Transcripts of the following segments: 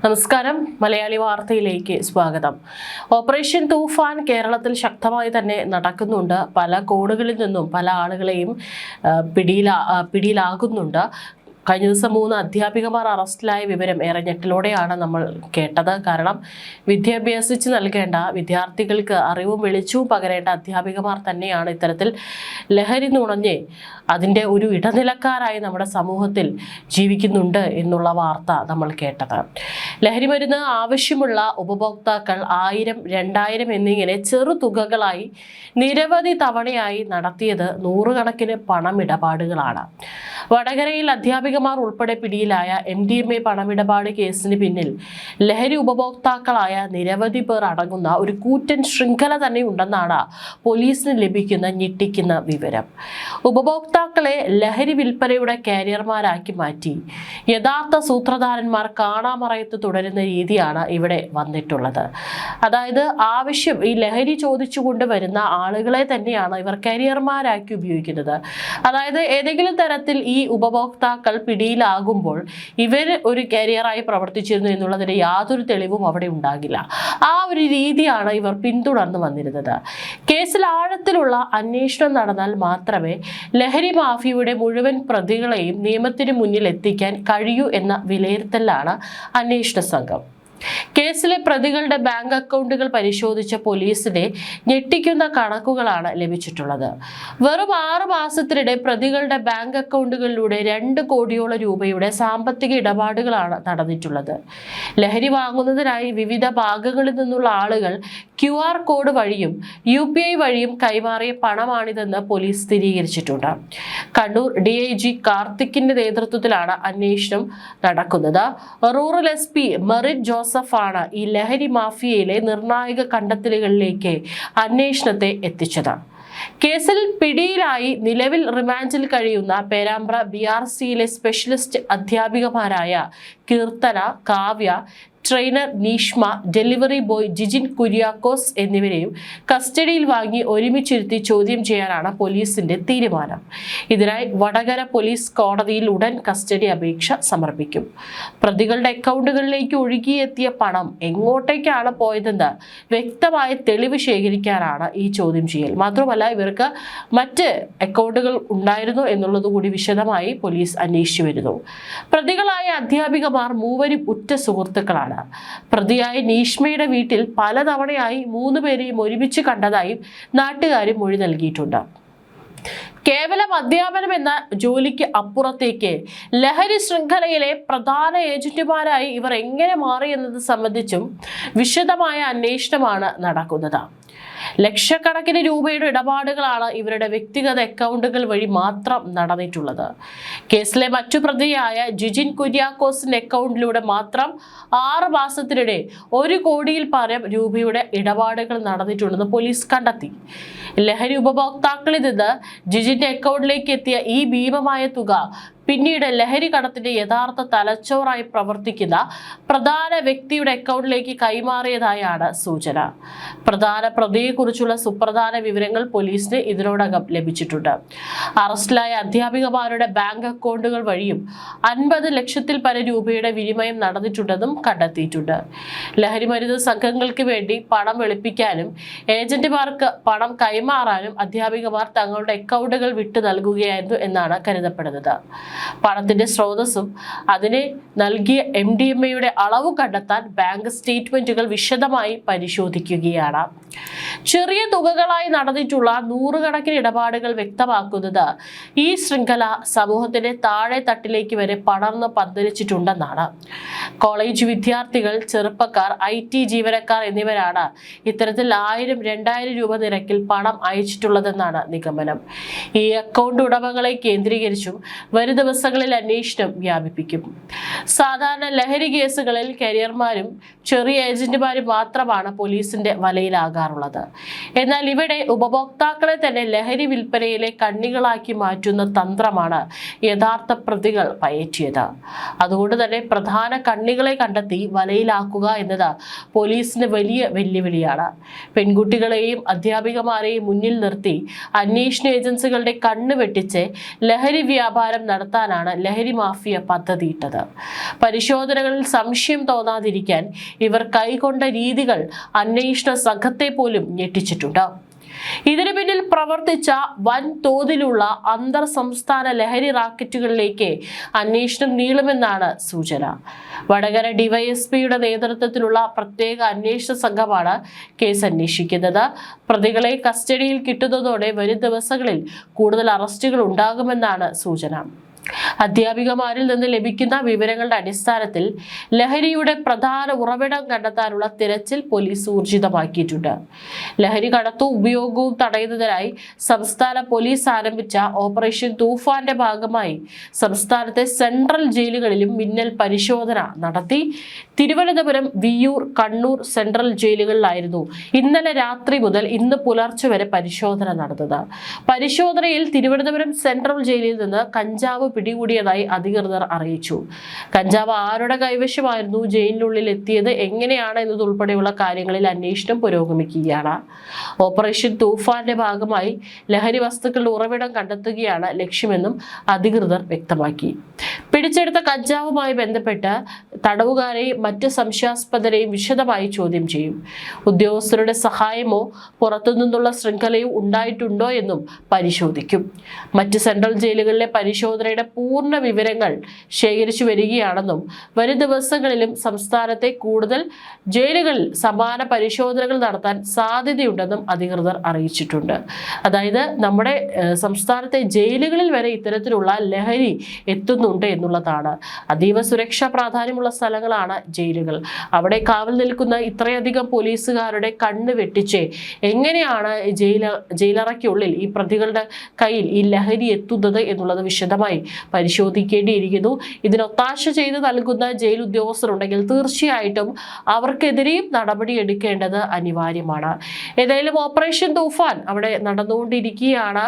നമസ്കാരം, മലയാളി വാർത്തയിലേക്ക് സ്വാഗതം. ഓപ്പറേഷൻ തൂഫാൻ കേരളത്തിൽ ശക്തമായി തന്നെ നടക്കുന്നുണ്ട്. പല കോണുകളിൽ നിന്നും പല ആളുകളെയും പിടിയിലാകുന്നുണ്ട്. കഴിഞ്ഞ ദിവസം 3 അധ്യാപികമാർ അറസ്റ്റിലായ വിവരം ഏറെ ഞെട്ടലോടെയാണ് നമ്മൾ കേട്ടത്. കാരണം വിദ്യാഭ്യാസിച്ച് നൽകേണ്ട വിദ്യാർത്ഥികൾക്ക് അറിവും വെളിച്ചവും പകരേണ്ട അധ്യാപികമാർ തന്നെയാണ് ഇത്തരത്തിൽ ലഹരി നുണഞ്ഞ് അതിൻ്റെ ഒരു ഇടനിലക്കാരായി നമ്മുടെ സമൂഹത്തിൽ ജീവിക്കുന്നുണ്ട് എന്നുള്ള വാർത്ത നമ്മൾ കേട്ടത്. ലഹരി മരുന്ന് ആവശ്യമുള്ള ഉപഭോക്താക്കൾ 1000, 2000 എന്നിങ്ങനെ ചെറുതുകകളായി നിരവധി തവണയായി നടത്തിയത് നൂറുകണക്കിന് പണമിടപാടുകളാണ്. വടകരയിൽ അധ്യാപികമാർ ഉൾപ്പെടെ പിടിയിലായ MDMA പണമിടപാട് കേസിന് പിന്നിൽ ലഹരി ഉപഭോക്താക്കളായ നിരവധി പേർ അടങ്ങുന്ന ഒരു കൂറ്റൻ ശൃംഖല തന്നെ ഉണ്ടെന്നാണ് പോലീസിന് ലഭിക്കുന്ന ഞെട്ടിക്കുന്ന വിവരം. ഉപഭോക്താക്കളെ ലഹരി വിൽപ്പനയുടെ കാരിയർമാരാക്കി മാറ്റി യഥാർത്ഥ സൂത്രധാരന്മാർ കാണാമറയത്ത് തുടരുന്ന രീതിയാണ് ഇവിടെ വന്നിട്ടുള്ളത്. അതായത് ഈ ലഹരി ചോദിച്ചുകൊണ്ട് വരുന്ന ആളുകളെ തന്നെയാണ് ഇവർ കരിയർമാരാക്കി ഉപയോഗിക്കുന്നത്. അതായത് ഏതെങ്കിലും തരത്തിൽ ഈ ഉപഭോക്താക്കൾ പിടിയിലാകുമ്പോൾ ഇവർ ഒരു കരിയറായി പ്രവർത്തിച്ചിരുന്നു എന്നുള്ളതിന് യാതൊരു തെളിവും അവിടെ ഉണ്ടാകില്ല. ആ ഒരു രീതിയാണ് ഇവർ പിന്തുടർന്നു വന്നിരുന്നത്. കേസിൽ ആഴത്തിലുള്ള അന്വേഷണം നടന്നാൽ മാത്രമേ ലഹരി മാഫിയയുടെ മുഴുവൻ പ്രതികളെയും നിയമത്തിന് മുന്നിൽ എത്തിക്കാൻ കഴിയൂ എന്ന വിലയിരുത്തലാണ് അന്വേഷണ സംഘം. കേസിലെ പ്രതികളുടെ ബാങ്ക് അക്കൗണ്ടുകൾ പരിശോധിച്ച പോലീസിനെ ഞെട്ടിക്കുന്ന കണക്കുകളാണ് ലഭിച്ചിട്ടുള്ളത്. വെറും 6 മാസത്തിനിടെ പ്രതികളുടെ ബാങ്ക് അക്കൗണ്ടുകളിലൂടെ 2 കോടിയോളം രൂപയുടെ സാമ്പത്തിക ഇടപാടുകളാണ് നടന്നിട്ടുള്ളത്. ലഹരി വാങ്ങുന്നതിനായി വിവിധ ഭാഗങ്ങളിൽ നിന്നുള്ള ആളുകൾ QR കോഡ് വഴിയും UPI വഴിയും കൈമാറിയ പണമാണിതെന്ന് പോലീസ് സ്ഥിരീകരിച്ചിട്ടുണ്ട്. കണ്ണൂർ DIG കാർത്തിക്കിന്റെ നേതൃത്വത്തിലാണ് അന്വേഷണം നടക്കുന്നത്. റൂറൽ SP മെറിറ്റ് ജോസഫാണ് ഈ ലഹരി മാഫിയയിലെ നിർണായക കണ്ടെത്തലുകളിലേക്ക് അന്വേഷണത്തെ എത്തിച്ചത്. കേസിൽ പിടിയിലായി നിലവിൽ റിമാൻഡിൽ കഴിയുന്ന പേരാമ്പ്ര BRCയിലെ സ്പെഷ്യലിസ്റ്റ് അധ്യാപികമാരായ Keerthana, Kavya, trainer Neeshma, delivery boy Jijin Kuriakose എന്നിവരെയും കസ്റ്റഡിയിൽ വാങ്ങി ഒരുമിച്ചിരുത്തി ചോദ്യം ചെയ്യാനാണ് പോലീസിന്റെ തീരുമാനം. ഇതിനായി വടകര പോലീസ് കോടതിയിൽ ഉടൻ കസ്റ്റഡി അപേക്ഷ സമർപ്പിക്കും. പ്രതികളുടെ അക്കൗണ്ടുകളിലേക്ക് ഒഴുകിയെത്തിയ പണം എങ്ങോട്ടേക്കാണ് പോയതെന്ന് വ്യക്തമായ തെളിവ് ശേഖരിക്കാനാണ് ഈ ചോദ്യം ചെയ്യൽ. മാത്രമല്ല, ഇവർക്ക് മറ്റ് അക്കൗണ്ടുകൾ ഉണ്ടായിരുന്നു എന്നുള്ളത് കൂടി വിശദമായി പോലീസ് അന്വേഷിച്ചു വരുന്നു. പ്രതികളായ അധ്യാപികമാർ മൂവരും ഉറ്റ സുഹൃത്തുക്കളാണ്. പ്രതിയായ നീഷ്മയുടെ വീട്ടിൽ പലതവണയായി 3 പേരെയും ഒരുമിച്ച് കണ്ടതായും നാട്ടുകാരും മൊഴി നൽകിയിട്ടുണ്ട്. കേവലം അധ്യാപനം എന്ന ജോലിക്ക് അപ്പുറത്തേക്ക് ലഹരി ശൃംഖലയിലെ പ്രധാന ഏജന്റുമാരായി ഇവർ എങ്ങനെ മാറി എന്നത് സംബന്ധിച്ചും വിശദമായ അന്വേഷണമാണ് നടക്കുന്നത്. ലക്ഷക്കണക്കിന് രൂപയുടെ ഇടപാടുകളാണ് ഇവരുടെ വ്യക്തിഗത അക്കൗണ്ടുകൾ വഴി മാത്രം നടന്നിട്ടുള്ളത്. കേസിലെ മറ്റു പ്രതിയായ ജിജിൻ കുര്യാക്കോസിന്റെ അക്കൗണ്ടിലൂടെ മാത്രം 6 മാസത്തിനിടെ 1 കോടിയിൽ പരം രൂപയുടെ ഇടപാടുകൾ നടന്നിട്ടുണ്ടെന്ന് പോലീസ് കണ്ടെത്തി. ലഹരി ഉപഭോക്താക്കളിൽ നിന്ന് ജിജിന്റെ അക്കൗണ്ടിലേക്ക് എത്തിയ ഈ ഭീമമായ തുക പിന്നീട് ലഹരി കടത്തിന്റെ യഥാർത്ഥ തലച്ചോറായി പ്രവർത്തിക്കുന്ന പ്രധാന വ്യക്തിയുടെ അക്കൗണ്ടിലേക്ക് കൈമാറിയതായാണ് സൂചന. പ്രധാന പ്രതിയെക്കുറിച്ചുള്ള സുപ്രധാന വിവരങ്ങൾ പോലീസിന് ഇതിനോടകം ലഭിച്ചിട്ടുണ്ട്. അറസ്റ്റിലായ അധ്യാപികമാരുടെ ബാങ്ക് അക്കൗണ്ടുകൾ വഴിയും 50 ലക്ഷത്തിൽ പരം രൂപയുടെ വിനിമയം നടന്നിട്ടുണ്ടെന്നും കണ്ടെത്തിയിട്ടുണ്ട്. ലഹരി മരുന്ന് സംഘങ്ങൾക്ക് വേണ്ടി പണം വെളുപ്പിക്കാനും ഏജന്റുമാർക്ക് പണം കൈമാറാനും അധ്യാപികമാർ തങ്ങളുടെ അക്കൗണ്ടുകൾ വിട്ടു നൽകുകയായിരുന്നു എന്നാണ് കരുതപ്പെടുന്നത്. പണത്തിന്റെ സ്രോതസ്സും അതിനെ നൽകിയ MDMAയുടെ അളവ് കണ്ടെത്താൻ ബാങ്ക് സ്റ്റേറ്റ്മെന്റുകൾ വിശദമായി പരിശോധിക്കുകയാണ്. ചെറിയ തുകകളായി നടന്നിട്ടുള്ള നൂറുകണക്കിന് ഇടപാടുകൾ വ്യക്തമാക്കുന്നത് ഈ ശൃംഖല സമൂഹത്തിന്റെ താഴെ തട്ടിലേക്ക് വരെ പടർന്ന് പന്തലിച്ചിട്ടുണ്ടെന്നാണ്. കോളേജ് വിദ്യാർത്ഥികൾ, ചെറുപ്പക്കാർ, IT ജീവനക്കാർ എന്നിവരാണ് ഇത്തരത്തിൽ 1000, 2000 രൂപ നിരക്കിൽ പണം അയച്ചിട്ടുള്ളതെന്നാണ് നിഗമനം. ഈ അക്കൗണ്ട് ഉടമകളെ കേന്ദ്രീകരിച്ചും വരും ദിവസങ്ങളിൽ അന്വേഷണം വ്യാപിപ്പിക്കും. സാധാരണ ലഹരി കേസുകളിൽ കരിയർമാരും ചെറിയ ഏജന്റുമാരും മാത്രമാണ് പോലീസിന്റെ വലയിലാകാറുള്ളത്. എന്നാൽ ഇവിടെ ഉപഭോക്താക്കളെ തന്നെ ലഹരി വിൽപ്പനയിലെ കണ്ണികളാക്കി മാറ്റുന്ന തന്ത്രമാണ് യഥാർത്ഥ പ്രതികൾ പയറ്റിയത്. അതുകൊണ്ട് തന്നെ പ്രധാന കണ്ണികളെ കണ്ടെത്തി വലയിലാക്കുക എന്നത് പോലീസിന് വലിയ വെല്ലുവിളിയാണ്. പെൺകുട്ടികളെയും അധ്യാപികമാരെയും മുന്നിൽ നിർത്തി അന്വേഷണ ഏജൻസികളുടെ കണ്ണ് വെട്ടിച്ച് ലഹരി വ്യാപാരം നടത്താൻ കണ്ടെത്താനാണ് ലഹരി മാഫിയ പദ്ധതിയിട്ടത്. പരിശോധനകളിൽ സംശയം തോന്നാതിരിക്കാൻ ഇവർ കൈക്കൊണ്ട രീതികൾ അന്വേഷണ സംഘത്തെ പോലും ഞെട്ടിച്ചിട്ടുണ്ട്. ഇതിനു പിന്നിൽ പ്രവർത്തിച്ച വൻതോതിലുള്ള അന്തർ സംസ്ഥാന ലഹരി റാക്കറ്റുകളിലേക്ക് അന്വേഷണം നീളുമെന്നാണ് സൂചന. വടകര ഡിവൈഎസ്പിയുടെ നേതൃത്വത്തിലുള്ള പ്രത്യേക അന്വേഷണ സംഘമാണ് കേസ് അന്വേഷിക്കുന്നത്. പ്രതികളെ കസ്റ്റഡിയിൽ കിട്ടുന്നതോടെ വരും ദിവസങ്ങളിൽ കൂടുതൽ അറസ്റ്റുകൾ ഉണ്ടാകുമെന്നാണ് സൂചന. അധ്യാപികമാരിൽ നിന്ന് ലഭിക്കുന്ന വിവരങ്ങളുടെ അടിസ്ഥാനത്തിൽ ലഹരിയുടെ പ്രധാന ഉറവിടം കണ്ടെത്താനുള്ള തിരച്ചിൽ പോലീസ് ഊർജിതമാക്കിയിട്ടുണ്ട്. ലഹരി കടത്തും ഉപയോഗവും തടയുന്നതിനായി സംസ്ഥാന പോലീസ് ആരംഭിച്ച ഓപ്പറേഷൻ തൂഫാന്റെ ഭാഗമായി സംസ്ഥാനത്തെ സെൻട്രൽ ജയിലുകളിലും മിന്നൽ പരിശോധന നടത്തി. തിരുവനന്തപുരം, വിയ്യൂർ, കണ്ണൂർ സെൻട്രൽ ജയിലുകളിലായിരുന്നു ഇന്നലെ രാത്രി മുതൽ ഇന്ന് പുലർച്ചെ വരെ പരിശോധന നടന്നത്. പരിശോധനയിൽ തിരുവനന്തപുരം സെൻട്രൽ ജയിലിൽ നിന്ന് കഞ്ചാവ് പിടികൂടിയതായി അധികൃതർ അറിയിച്ചു. കഞ്ചാവ് ആരുടെ കൈവശമായിരുന്നു, ജയിലിനുള്ളിൽ എത്തിയത് എങ്ങനെയാണ് എന്നതുൾപ്പെടെയുള്ള കാര്യങ്ങളിൽ അന്വേഷണം പുരോഗമിക്കുകയാണ്. ഓപ്പറേഷൻ തൂഫാന്റെ ഭാഗമായി ലഹരി വസ്തുക്കളുടെ ഉറവിടം കണ്ടെത്തുകയാണ് ലക്ഷ്യമെന്നും അധികൃതർ വ്യക്തമാക്കി. പിടിച്ചെടുത്ത കഞ്ചാവുമായി ബന്ധപ്പെട്ട് തടവുകാരെയും മറ്റ് സംശയാസ്പദരെയും വിശദമായി ചോദ്യം ചെയ്യും. ഉദ്യോഗസ്ഥരുടെ സഹായമോ പുറത്തുനിന്നുള്ള ശൃംഖലയോ ഉണ്ടായിട്ടുണ്ടോ എന്നും പരിശോധിക്കും. മറ്റ് സെൻട്രൽ ജയിലുകളിലെ പരിശോധനയുടെ പൂർണ്ണ വിവരങ്ങൾ ശേഖരിച്ചു വരികയാണെന്നും വരും ദിവസങ്ങളിലും സംസ്ഥാനത്തെ കൂടുതൽ ജയിലുകളിൽ സമാന പരിശോധനകൾ നടത്താൻ സാധ്യതയുണ്ടെന്നും അധികൃതർ അറിയിച്ചിട്ടുണ്ട്. അതായത് നമ്മുടെ സംസ്ഥാനത്തെ ജയിലുകളിൽ വരെ ഇത്തരത്തിലുള്ള ലഹരി എത്തുന്നുണ്ട് എന്നുള്ളതാണ്. അതീവ സുരക്ഷാ പ്രാധാന്യമുള്ള സ്ഥലങ്ങളാണ് ജയിലുകൾ. അവിടെ കാവൽ നിൽക്കുന്ന ഇത്രയധികം പോലീസുകാരുടെ കണ്ണ് വെട്ടിച്ച് എങ്ങനെയാണ് ജയിലറയ്ക്കുള്ളിൽ ഈ പ്രതികളുടെ കയ്യിൽ ഈ ലഹരി എത്തുന്നത് എന്നുള്ളത് വിശദമായി പരിശോധിക്കേണ്ടിയിരിക്കുന്നു. ഇതിനൊത്താശ ചെയ്ത് നൽകുന്ന ജയിൽ ഉദ്യോഗസ്ഥരുണ്ടെങ്കിൽ തീർച്ചയായിട്ടും അവർക്കെതിരെയും നടപടിയെടുക്കേണ്ടത് അനിവാര്യമാണ്. ഏതായാലും ഓപ്പറേഷൻ തൂഫാൻ അവിടെ നടന്നുകൊണ്ടിരിക്കുകയാണ്.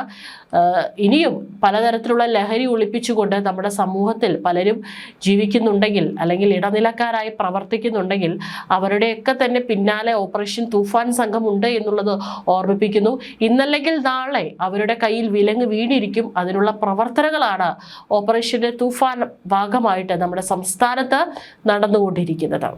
ഇനിയും പലതരത്തിലുള്ള ലഹരി ഒളിപ്പിച്ചുകൊണ്ട് നമ്മുടെ സമൂഹത്തിൽ പലരും ജീവിക്കുന്നുണ്ടെങ്കിൽ അല്ലെങ്കിൽ ഇടനിലക്കാരായി പ്രവർത്തിക്കുന്നുണ്ടെങ്കിൽ അവരുടെയൊക്കെ തന്നെ പിന്നാലെ ഓപ്പറേഷൻ തൂഫാൻ സംഘമുണ്ട് എന്നുള്ളത് ഓർമ്മിപ്പിക്കുന്നു. ഇന്നല്ലെങ്കിൽ നാളെ അവരുടെ കയ്യിൽ വിലങ്ങ് വീണിരിക്കും. അതിനുള്ള പ്രവർത്തനങ്ങളാണ് ഓപ്പറേഷൻ തൂഫാൻ ഭാഗമായിട്ട് നമ്മുടെ സംസ്ഥാനത്ത് നടന്നുകൊണ്ടിരിക്കുന്നത്.